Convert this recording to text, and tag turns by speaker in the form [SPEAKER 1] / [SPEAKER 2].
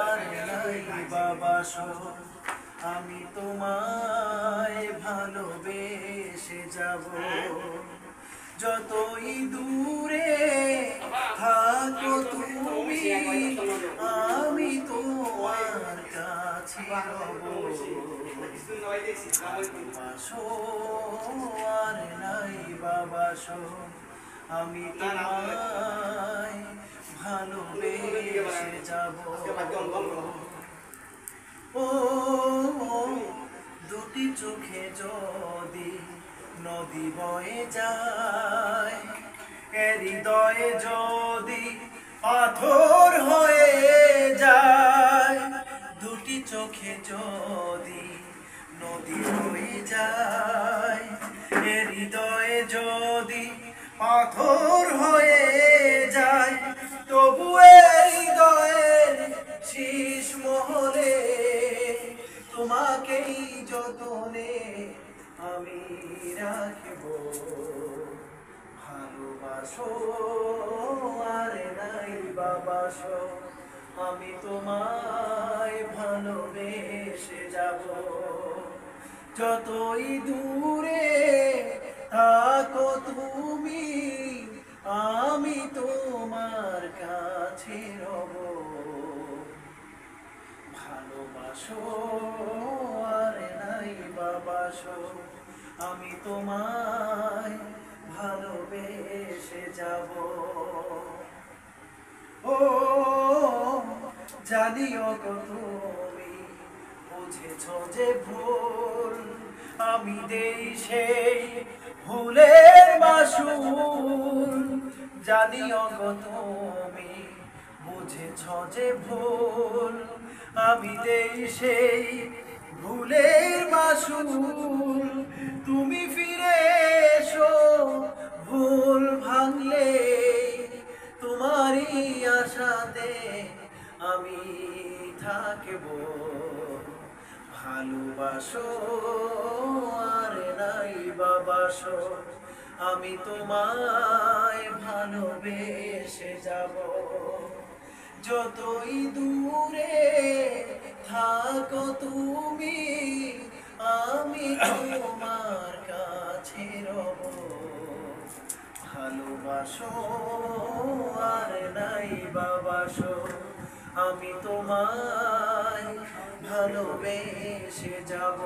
[SPEAKER 1] আর নাই বাবাসো আমি তোমায় ভালোবেসে যাব যতই দূরে থাকো তুমি আমি তোমার কাছে রব ভালোবাসো আর নাই বাবাসো আমি তোমায় ভালোবেসে যাব ও দুটি চোখে যদি নদী বয়ে যায় হৃদয়ে যদি পাথর হয়ে যায় দুটি চোখে যদি নদী বয়ে যায় হৃদয়ে যদি পাথর হয়ে যায় তবু হৃদয়ের শীষ মহলে তোমাকেই যতনে আমি রাখব ভালোবাসো আর নাই বাবাসো আমি তোমায় ভালোবেসে যাব যতই দূরে থাকো তুমি আমি তোমার কাছে রব ভালোবাসো আর নাই বাবাসো আমি তোমায় ভালোবেসে যাব ও জানিও গো তুমি বুঝেছ যে ভুল আমি দেই সেই ভুলের মাসুল জানিও গো তুমি বুঝেছ যে ভুল আমি দেই সেই ভুলের মাসুল তুমি ফিরে এসো ভুল ভাঙলে তোমারই আশাতে আমি থাকব ভালোবাসো আর নাই বাবাসো আমি তোমায় ভালোবেসে যাব যতই দূরে থাকো তুমি আমি তোমার কাছে রব ভালোবাসো আর নাই বাবাসো আমি তোমায় ভালোবেসে যাব।